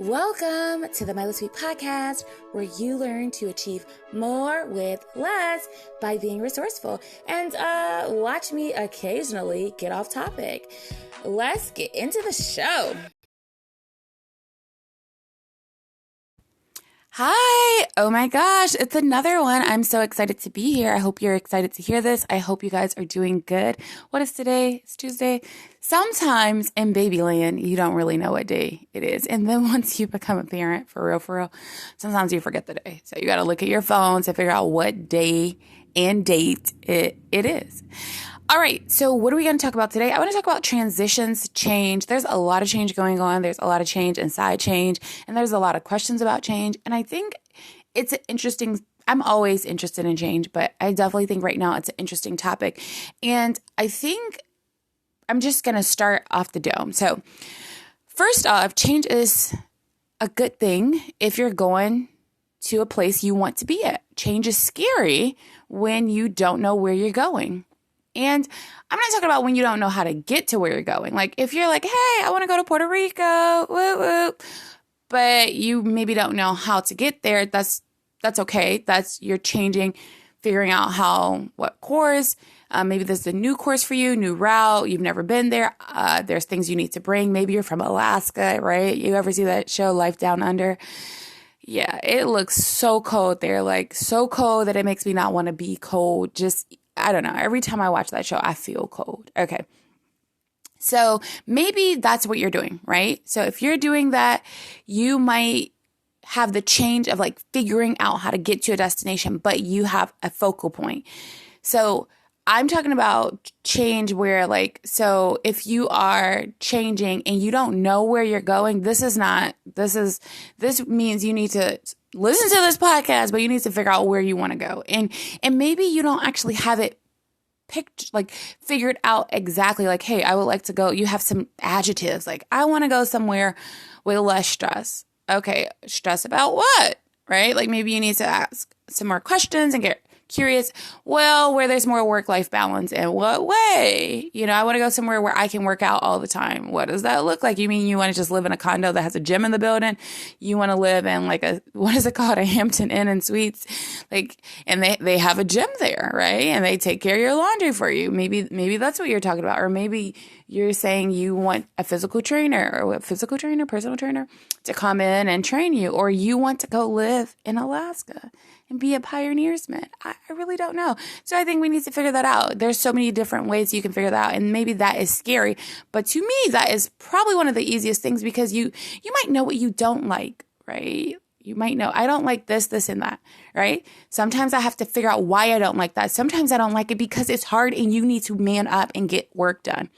Welcome to the Milo Sweet Podcast, where you learn to achieve more with less by being resourceful and watch me occasionally get off topic. Let's get into the show. Hi! Oh my gosh, it's another one. I'm so excited to be here. I hope you're excited to hear this. I hope you guys are doing good. What is today? It's Tuesday. Sometimes in babyland, you don't really know what day it is. And then once you become a parent, for real, sometimes you forget the day. So you got to look at your phone to figure out what day and date it is. All right, so what are we going to talk about today? I want to talk about transitions, change. There's a lot of change going on. There's a lot of change inside change, and there's a lot of questions about change. And I think it's an interesting, I'm always interested in change, but I definitely think right now it's an interesting topic. And I think I'm just going to start off the dome. So first off, change is a good thing if you're going to a place you want to be at. Change is scary when you don't know where you're going. And I'm not talking about when you don't know how to get to where you're going. Like if you're like, hey, I want to go to Puerto Rico, woo woo, but you maybe don't know how to get there. That's okay. You're changing, figuring out what course. Maybe there's a new course for you, new route. You've never been there. There's things you need to bring. Maybe you're from Alaska, right? You ever see that show, Life Down Under? Yeah, it looks so cold there, like so cold that it makes me not want to be cold. Just, I don't know. Every time I watch that show, I feel cold. Okay. So maybe that's what you're doing, right? So if you're doing that, you might have the change of like figuring out how to get to a destination, but you have a focal point. So I'm talking about change where so if you are changing and you don't know where you're going, this means you need to listen to this podcast, but you need to figure out where you want to go. And maybe you don't actually have it figured out exactly hey, I would like to go. You have some adjectives like I want to go somewhere with less stress. Okay. Stress about what? Right? Like maybe you need to ask some more questions and get curious. Well, where there's more work-life balance in what way? I want to go somewhere where I can work out all the time. What does that look like? You mean you want to just live in a condo that has a gym in the building? You want to live in what is it called? A Hampton Inn and Suites? And they have a gym there, right? And they take care of your laundry for you. Maybe that's what you're talking about. Or maybe you're saying you want a personal trainer to come in and train you. Or you want to go live in Alaska and be a pioneersman. I really don't know. So I think we need to figure that out. There's so many different ways you can figure that out. And maybe that is scary. But to me, that is probably one of the easiest things because you might know what you don't like, right? You might know, I don't like this, and that, right? Sometimes I have to figure out why I don't like that. Sometimes I don't like it because it's hard and you need to man up and get work done,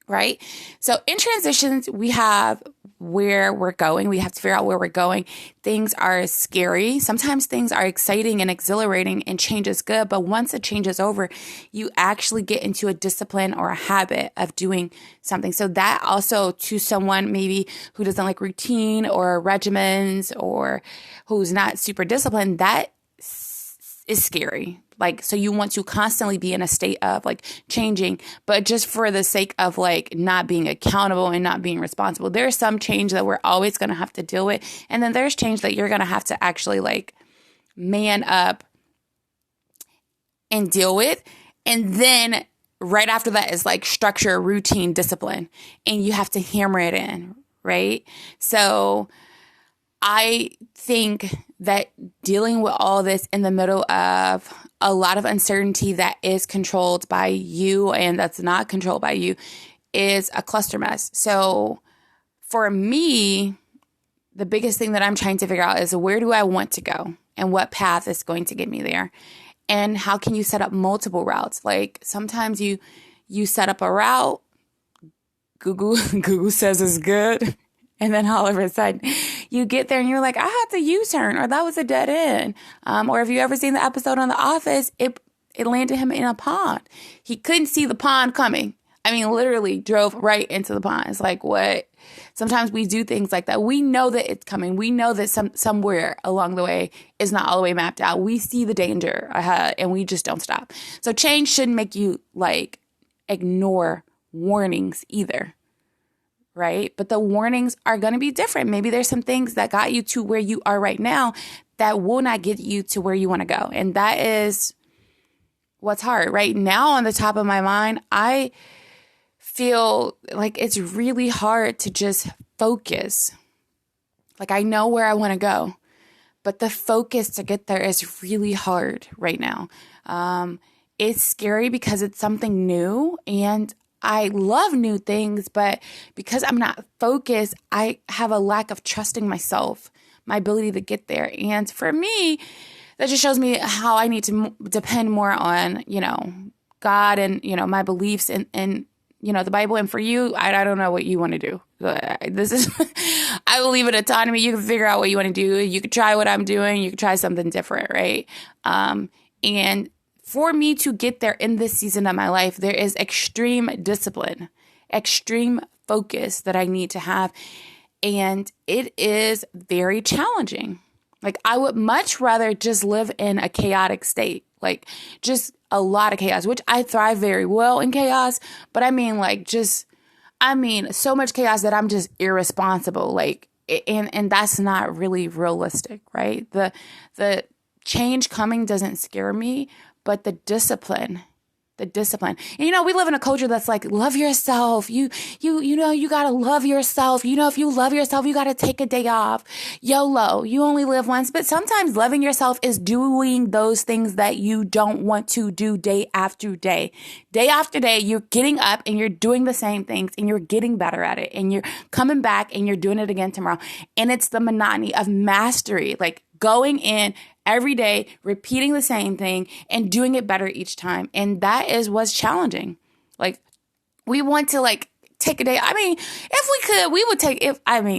right? So in transitions, we have where we're going. We have to figure out where we're going. Things are scary. Sometimes things are exciting and exhilarating and change is good. But once a change is over, you actually get into a discipline or a habit of doing something. So that also to someone maybe who doesn't like routine or regimens or who's not super disciplined, that is scary. So you want to constantly be in a state of changing, but just for the sake of not being accountable and not being responsible. There's some change that we're always going to have to deal with. And then there's change that you're going to have to actually man up and deal with. And then right after that is structure, routine, discipline, and you have to hammer it in, right? So I think that dealing with all this in the middle of a lot of uncertainty that is controlled by you and that's not controlled by you is a cluster mess. So for me, the biggest thing that I'm trying to figure out is where do I want to go and what path is going to get me there? And how can you set up multiple routes? Sometimes you set up a route, Google says it's good. And then all of a sudden you get there and you're like, I had to U-turn or that was a dead end. Or if you ever seen the episode on The Office, it landed him in a pond. He couldn't see the pond coming. I mean, literally drove right into the pond. It's what? Sometimes we do things like that. We know that it's coming. We know that somewhere along the way is not all the way mapped out. We see the danger ahead and we just don't stop. So change shouldn't make you ignore warnings either. right? But the warnings are going to be different. Maybe there's some things that got you to where you are right now that will not get you to where you want to go. And that is what's hard. Right now, on the top of my mind, I feel like it's really hard to just focus. Like, I know where I want to go, but the focus to get there is really hard right now. It's scary because it's something new, and I love new things, but because I'm not focused, I have a lack of trusting myself, my ability to get there. And for me, that just shows me how I need to depend more on, God and, my beliefs and the Bible. And for you, I don't know what you want to do. I will leave it autonomy. You can figure out what you want to do. You could try what I'm doing. You could try something different, right? And for me to get there in this season of my life, there is extreme discipline, extreme focus that I need to have. And it is very challenging. Like, I would much rather just live in a chaotic state, like just a lot of chaos, which I thrive very well in chaos. But I mean, so much chaos that I'm just irresponsible. Like, and that's not really realistic, right? The change coming doesn't scare me, but the discipline. And, we live in a culture that's like, love yourself. You got to love yourself. If you love yourself, you got to take a day off. YOLO, you only live once. But sometimes loving yourself is doing those things that you don't want to do day after day. Day after day, you're getting up and you're doing the same things and you're getting better at it. And you're coming back and you're doing it again tomorrow. And it's the monotony of mastery, like going in every day, repeating the same thing and doing it better each time. And that is what's challenging. Like, we want to take a day. I mean, if we could, we would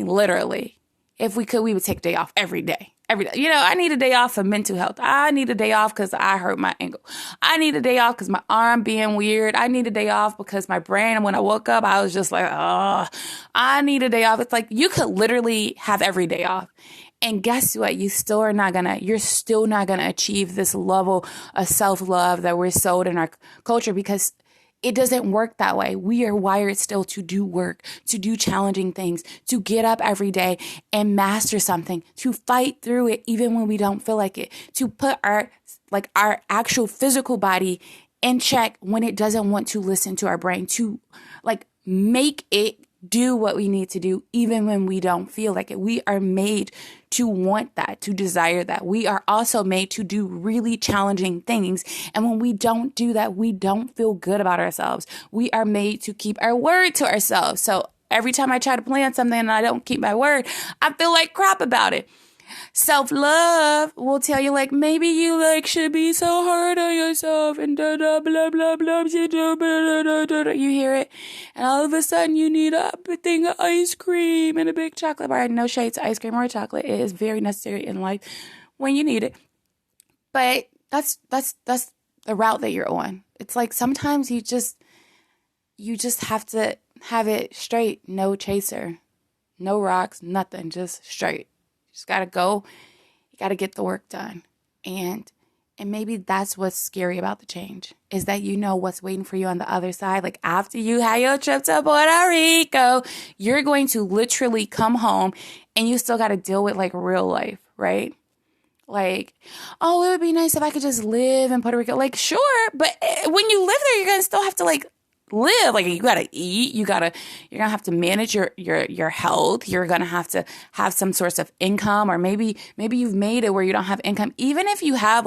literally, if we could, we would take a day off every day. Every day. I need a day off for mental health. I need a day off because I hurt my ankle. I need a day off because my arm being weird. I need a day off because my brain, when I woke up, I was just like, oh, I need a day off. It's like you could literally have every day off. And guess what? You're still not going to achieve this level of self-love that we're sold in our culture, because it doesn't work that way. We are wired still to do work, to do challenging things, to get up every day and master something, to fight through it even when we don't feel like it, to put our actual physical body in check when it doesn't want to listen to our brain, to make it do what we need to do even when we don't feel like it. We are made to want that, to desire that. We are also made to do really challenging things. And when we don't do that, we don't feel good about ourselves. We are made to keep our word to ourselves. So every time I try to plan something and I don't keep my word, I feel like crap about it. Self-love will tell you, maybe you, should be so hard on yourself and blah, blah, blah, blah, blah, you hear it. And all of a sudden you need a thing of ice cream and a big chocolate bar. No shade to ice cream or chocolate. It is very necessary in life when you need it. But that's the route that you're on. It's like sometimes you just have to have it straight. No chaser, no rocks, nothing, just straight. Just got to go. You got to get the work done. And maybe that's what's scary about the change, is that what's waiting for you on the other side. Like, after you had your trip to Puerto Rico, you're going to literally come home and you still got to deal with real life, right? Like, oh, it would be nice if I could just live in Puerto Rico. Sure. But when you live there, you're going to still have to live. You gotta eat. You're gonna have to manage your health. You're gonna have to have some source of income, or maybe you've made it where you don't have income. Even if you have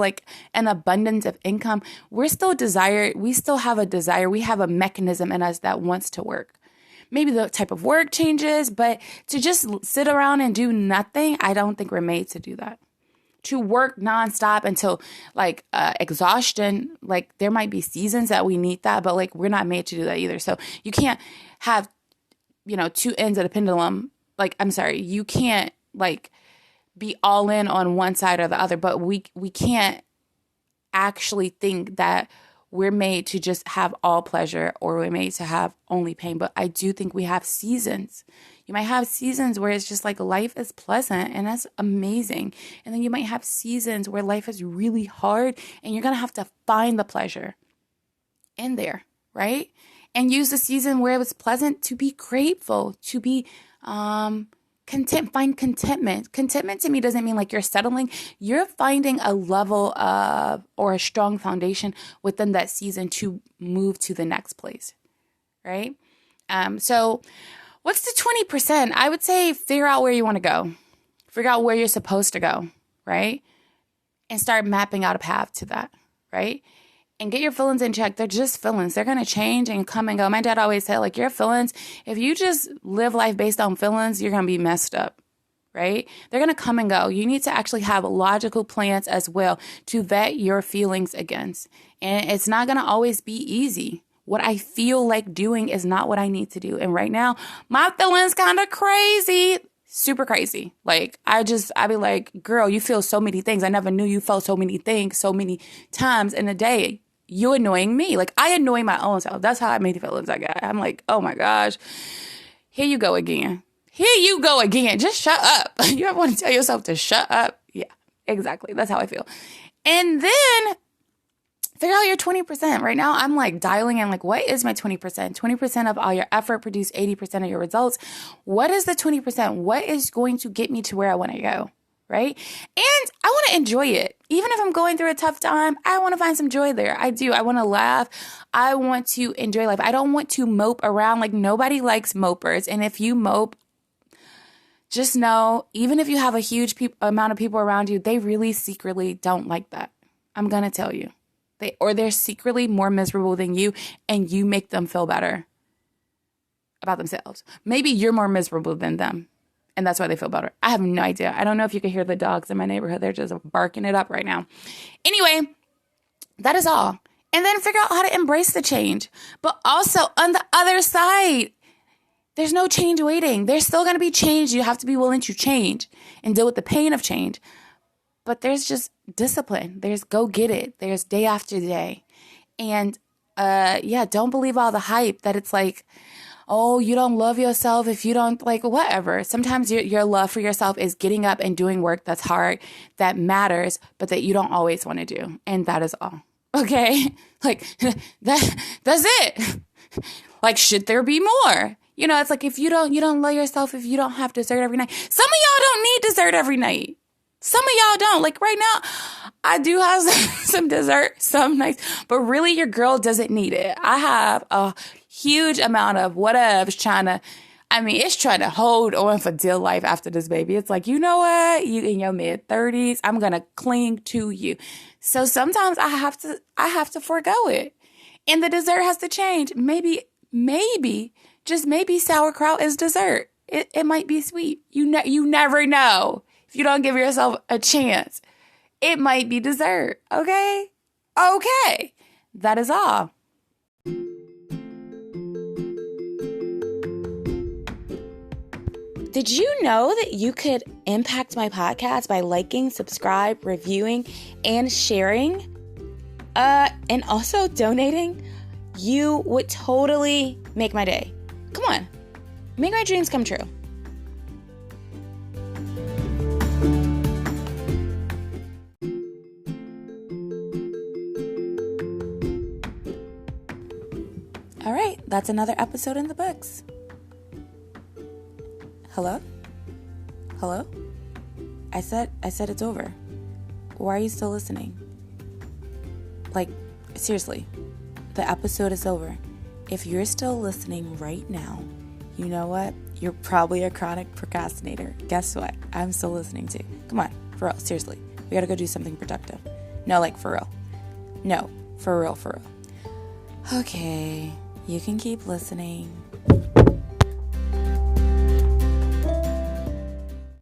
an abundance of income, we still have a desire. We have a mechanism in us that wants to work. Maybe the type of work changes, but to just sit around and do nothing, I don't think we're made to do that. To work nonstop until exhaustion. There might be seasons that we need that, but we're not made to do that either. So you can't have, two ends of the pendulum. You can't be all in on one side or the other, but we can't actually think that we're made to just have all pleasure or we're made to have only pain. But I do think we have seasons. You might have seasons where it's just life is pleasant and that's amazing. And then you might have seasons where life is really hard and you're going to have to find the pleasure in there, right? and use the season where it was pleasant to be grateful, to be content, find contentment. Contentment to me doesn't mean like you're settling. You're finding a level of or a strong foundation within that season to move to the next place, right? So what's the 20%? I would say figure out where you want to go. Figure out where you're supposed to go, right? And start mapping out a path to that, right? And get your feelings in check. They're just feelings. They're going to change and come and go. My dad always said, like, your feelings, if you just live life based on feelings, you're going to be messed up, right? They're going to come and go. You need to actually have logical plans as well to vet your feelings against. And it's not going to always be easy. What I feel like doing is not what I need to do. And right now, my feelings kind of crazy. Super crazy. Like, I'd be like, girl, you feel so many things. I never knew you felt so many things so many times in a day. You annoying me. Like, I annoy my own self. That's how many feelings I got. I'm like, oh my gosh, here you go again. Here you go again. Just shut up. You ever want to tell yourself to shut up? Yeah, exactly. That's how I feel. And then figure out your 20%. Right now, I'm like dialing in, like, what is my 20%? 20% of all your effort produce 80% of your results. What is the 20%? What is going to get me to where I want to go? Right? And I want to enjoy it. Even if I'm going through a tough time, I want to find some joy there. I do. I want to laugh. I want to enjoy life. I don't want to mope around. Like, nobody likes mopers. And if you mope, just know, even if you have a huge amount of people around you, they really secretly don't like that. I'm going to tell you. They're secretly more miserable than you, and you make them feel better about themselves. Maybe you're more miserable than them, and that's why they feel better. I have no idea. I don't know if you can hear the dogs in my neighborhood. They're just barking it up right now. Anyway, that is all. And then figure out how to embrace the change. But also, on the other side, there's no change waiting. There's still going to be change. You have to be willing to change and deal with the pain of change. But there's just discipline. There's go get it. There's day after day. And don't believe all the hype that it's like, oh, you don't love yourself if you don't, like, whatever. Sometimes your love for yourself is getting up and doing work that's hard, that matters, but that you don't always want to do. And that is all. Okay? Like, that's it. Like, should there be more? You know, it's like, if you don't love yourself, if you don't have dessert every night. Some of y'all don't need dessert every night. Some of y'all don't. Like, right now, I do have some dessert some nights, but really your girl doesn't need it. I have a huge amount of whatevs it's trying to hold on for dear life after this baby. It's like, you know what? You in your mid-30s, I'm going to cling to you. So sometimes I have to forego it. And the dessert has to change. Maybe, just maybe sauerkraut is dessert. It might be sweet. You never know. If you don't give yourself a chance, it might be dessert. Okay? Okay. That is all. Did you know that you could impact my podcast by liking, subscribe, reviewing, and sharing? And also donating? You would totally make my day. Come on. Make my dreams come true. All right, that's another episode in the books. Hello? I said it's over. Why are you still listening? Like, seriously, the episode is over. If you're still listening right now, you know what? You're probably a chronic procrastinator. Guess what? I'm still listening too. Come on, for real, seriously. We gotta go do something productive. No, like, for real. No, for real. Okay. You can keep listening.